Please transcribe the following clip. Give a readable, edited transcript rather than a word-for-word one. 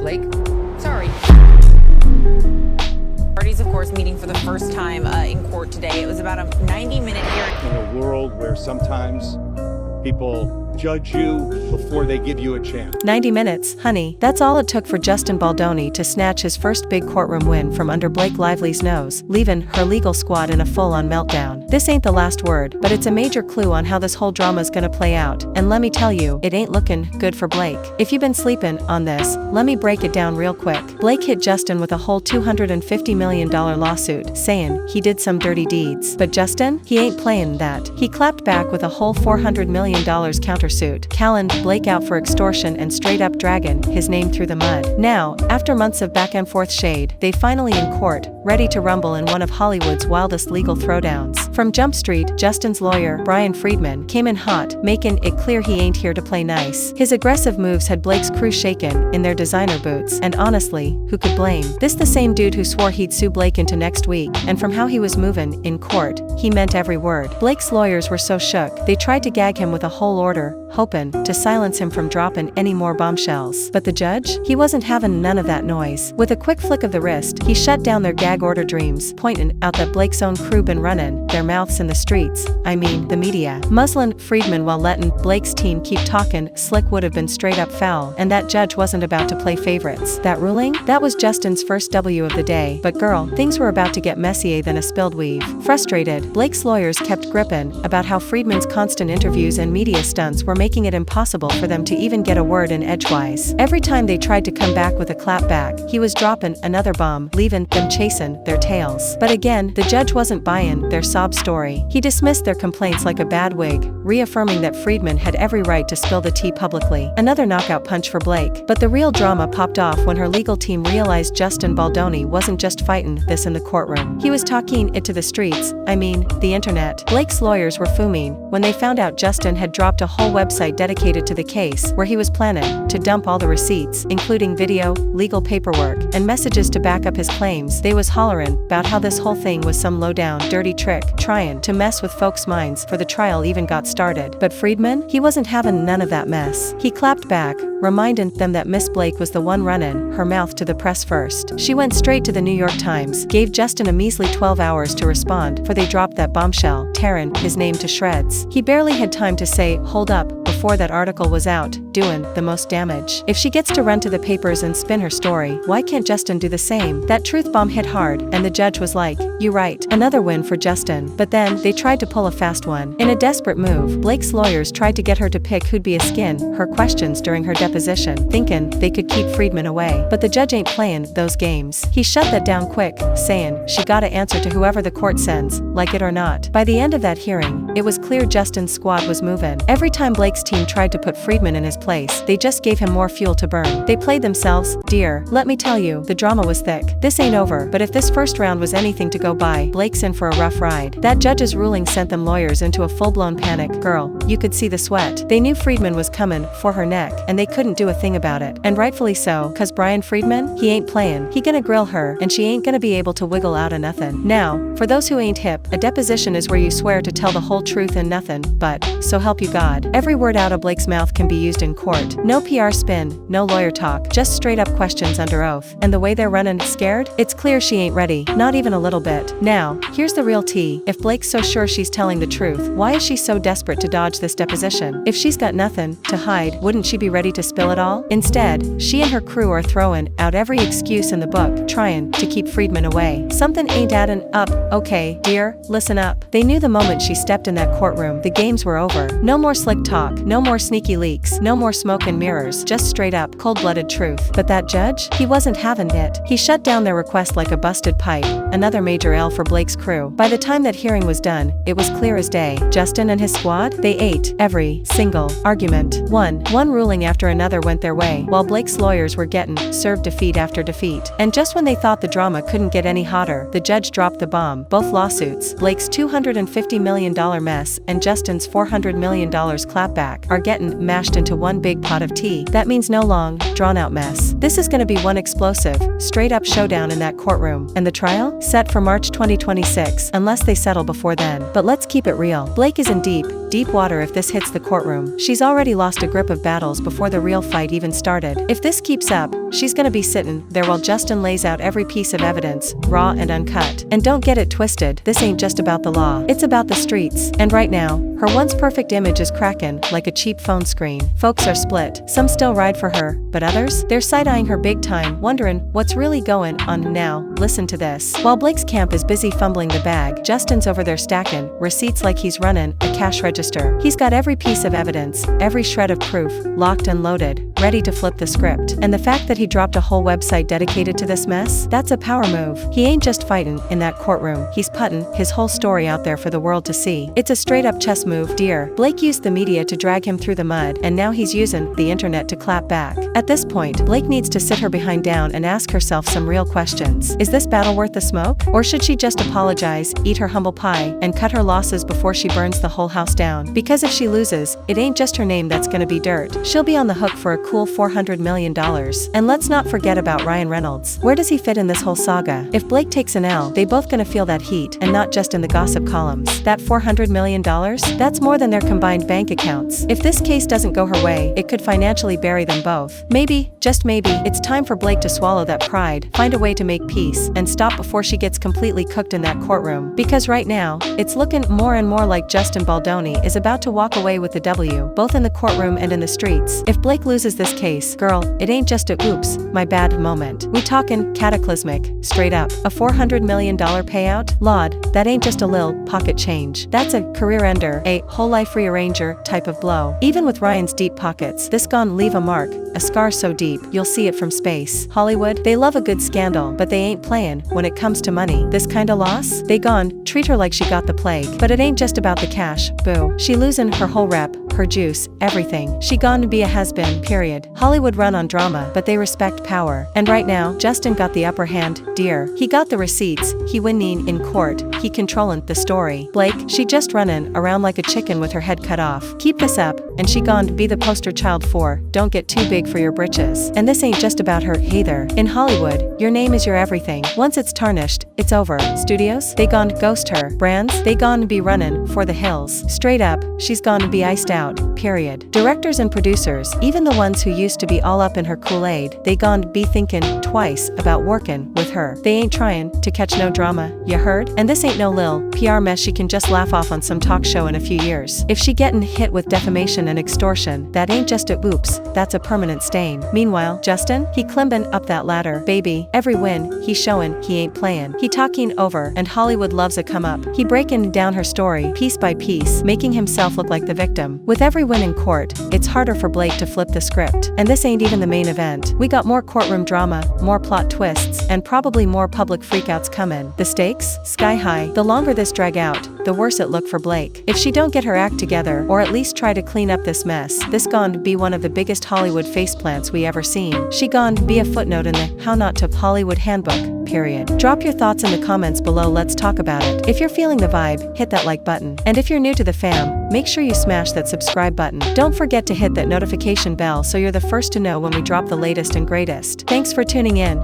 Blake? Sorry. Parties, of course, meeting for the first time in court today. It was about a 90-minute hearing. In a world where sometimes people judge you before they give you a chance. 90 minutes, honey. That's all it took for Justin Baldoni to snatch his first big courtroom win from under Blake Lively's nose, leaving her legal squad in a full-on meltdown. This ain't the last word, but it's a major clue on how this whole drama's gonna play out. And let me tell you, it ain't looking good for Blake. If you've been sleeping on this, let me break it down real quick. Blake hit Justin with a whole $250 million lawsuit, saying he did some dirty deeds. But Justin, he ain't playing that. He clapped back with a whole $400 million countersuit, calling Blake out for extortion and straight up dragging his name through the mud. Now, after months of back and forth shade, they finally in court, ready to rumble in one of Hollywood's wildest legal throwdowns. From Jump Street, Justin's lawyer, Brian Friedman, came in hot, making it clear he ain't here to play nice. His aggressive moves had Blake's crew shaken in their designer boots, and honestly, who could blame? This the same dude who swore he'd sue Blake into next week, and from how he was moving in court, he meant every word. Blake's lawyers were so shook, they tried to gag him with a whole order, hoping to silence him from dropping any more bombshells. But the judge? He wasn't having none of that noise. With a quick flick of the wrist, he shut down their gag order dreams, pointing out that Blake's own crew been running their mouths in the streets, I mean, the media. Muzzling Friedman while letting Blake's team keep talking slick would have been straight up foul, and that judge wasn't about to play favorites. That ruling? That was Justin's first W of the day, but girl, things were about to get messier than a spilled weave. Frustrated, Blake's lawyers kept gripping about how Friedman's constant interviews and media stunts were making it impossible for them to even get a word in edgewise. Every time they tried to come back with a clapback, he was dropping another bomb, leaving them chasing their tails. But again, the judge wasn't buying their sob story. He dismissed their complaints like a bad wig, reaffirming that Friedman had every right to spill the tea publicly. Another knockout punch for Blake. But the real drama popped off when her legal team realized Justin Baldoni wasn't just fighting this in the courtroom. He was talking it to the streets, I mean, the internet. Blake's lawyers were fuming when they found out Justin had dropped a whole website dedicated to the case, where he was planning to dump all the receipts, including video, legal paperwork, and messages to back up his claims. They was hollering about how this whole thing was some low-down, dirty trick, trying to mess with folks' minds before the trial even got started. But Friedman? He wasn't having none of that mess. He clapped back, reminding them that Miss Blake was the one running her mouth to the press first. She went straight to the New York Times, gave Justin a measly 12 hours to respond, for they dropped that bombshell, tearing his name to shreds. He barely had time to say, hold up, before that article was out, doing the most damage. If she gets to run to the papers and spin her story, why can't Justin do the same? That truth bomb hit hard, and the judge was like, you right. Another win for Justin. But then, they tried to pull a fast one. In a desperate move, Blake's lawyers tried to get her to pick who'd be asking her questions during her deposition, thinking they could keep Friedman away. But the judge ain't playing those games. He shut that down quick, saying she gotta answer to whoever the court sends, like it or not. By the end of that hearing, it was clear Justin's squad was moving. Every time Blake's team tried to put Friedman in his place, they just gave him more fuel to burn. They played themselves, dear. Let me tell you, the drama was thick. This ain't over, but if this first round was anything to go by, Blake's in for a rough ride. That judge's ruling sent them lawyers into a full-blown panic. Girl, you could see the sweat. They knew Friedman was coming for her neck, and they couldn't do a thing about it. And rightfully so, cause Brian Friedman, he ain't playing. He gonna grill her, and she ain't gonna be able to wiggle out of nothing. Now, for those who ain't hip, a deposition is where you swear to tell the whole truth and nothing but, so help you God. Every word out of Blake's mouth can be used in court. No PR spin, no lawyer talk, just straight up questions under oath. And the way they're running, scared? It's clear she ain't ready, not even a little bit. Now, here's the real tea. If Blake's so sure she's telling the truth, why is she so desperate to dodge this deposition? If she's got nothing to hide, wouldn't she be ready to spill it all? Instead, she and her crew are throwing out every excuse in the book, trying to keep Friedman away. Something ain't adding up. Okay, dear, listen up. They knew the moment she stepped in that courtroom, the games were over. No more slick talk, no more sneaky leaks, no more smoke and mirrors, just straight up, cold-blooded truth. But that judge? He wasn't having it. He shut down their request like a busted pipe, another major L for Blake's crew. By the time that hearing was done, it was clear as day. Justin and his squad? They ate every single argument. One ruling after another went their way, while Blake's lawyers were getting served defeat after defeat. And just when they thought the drama couldn't get any hotter, the judge dropped the bomb. Both lawsuits, Blake's $250 million mess and Justin's $400 million clapback, are getting mashed into one big pot of tea. That means no long, drawn-out mess. This is gonna be one explosive, straight-up showdown in that courtroom. And the trial? Set for March 2026, unless they settle before then. But let's keep it real. Blake is in deep water if this hits the courtroom. She's already lost a grip of battles before the real fight even started. If this keeps up, she's gonna be sitting there while Justin lays out every piece of evidence, raw and uncut. And don't get it twisted, this ain't just about the law. It's about the streets. And right now, her once perfect image is cracking like a cheap phone screen. Folks are split. Some still ride for her, but others? They're side-eyeing her big time, wondering what's really going on now. Listen to this. While Blake's camp is busy fumbling the bag, Justin's over there stacking receipts like he's running a cash register. He's got every piece of evidence, every shred of proof, locked and loaded, ready to flip the script. And the fact that he dropped a whole website dedicated to this mess? That's a power move. He ain't just fighting in that courtroom, he's putting his whole story out there for the world to see. It's a straight-up chess move, dear. Blake used the media to drag him through the mud, and now he's using the internet to clap back. At this point, Blake needs to sit her behind down and ask herself some real questions. Is this battle worth the smoke? Or should she just apologize, eat her humble pie, and cut her losses before she burns the whole house down? Because if she loses, it ain't just her name that's gonna be dirt. She'll be on the hook for a cool $400 million. And let's not forget about Ryan Reynolds. Where does he fit in this whole saga? If Blake takes an L, they both gonna feel that heat, and not just in the gossip columns. That $400 million? That's more than their combined bank accounts. If this case doesn't go her way, it could financially bury them both. Maybe, just maybe, it's time for Blake to swallow that pride, find a way to make peace, and stop before she gets completely cooked in that courtroom. Because right now, it's looking more and more like Justin Baldoni is about to walk away with the W, both in the courtroom and in the streets. If Blake loses this case, girl, it ain't just a oops, my bad moment. We talkin' cataclysmic, straight up. A $400 million payout? Lord, that ain't just a lil pocket change. That's a career ender, a whole life rearranger type of blow. Even with Ryan's deep pockets, this gon' leave a mark, a scar so deep, you'll see it from space. Hollywood, they love a good scandal, but they ain't playin' when it comes to money. This kinda loss? They gon' treat her like she got the plague. But it ain't just about the cash, boo. She losing her whole rep, her juice, everything. She gone to be a has-been, period. Hollywood run on drama, but they respect power. And right now, Justin got the upper hand, dear. He got the receipts, he winning in court, he controllin' the story. Blake, she just runnin' around like a chicken with her head cut off. Keep this up, and she gon' be the poster child for, don't get too big for your britches. And this ain't just about her, either. In Hollywood, your name is your everything. Once it's tarnished, it's over. Studios, they gon' ghost her. Brands, they gon' be runnin' for the hills. Straight up, she's gon' be iced out, period. Directors and producers, even the ones who used to be all up in her Kool-Aid, they gon' be thinking twice about working with her. They ain't trying to catch no drama, you heard? And this ain't no lil PR mess she can just laugh off on some talk show in a few years. If she gettin' hit with defamation and extortion, that ain't just a oops, that's a permanent stain. Meanwhile, Justin, he climbin' up that ladder, baby. Every win, he showin' he ain't playin'. He talking over, and Hollywood loves a come up. He breaking down her story, piece by piece, making himself look like the victim. With every win in court, it's harder for Blake to flip the script. And this ain't even the main event. We got more courtroom drama, more plot twists, and probably more public freakouts coming. The stakes? Sky high. The longer this drag out, the worse it look for Blake. If she don't get her act together, or at least try to clean up this mess, this gon' be one of the biggest Hollywood faceplants we ever seen. She gon' be a footnote in the How Not to Hollywood handbook, period. Drop your thoughts in the comments below, let's talk about it. If you're feeling the vibe, hit that like button. And if you're new to the fam, make sure you smash that subscribe button. Don't forget to hit that notification bell so you're the first to know when we drop the latest and greatest. Thanks for tuning in.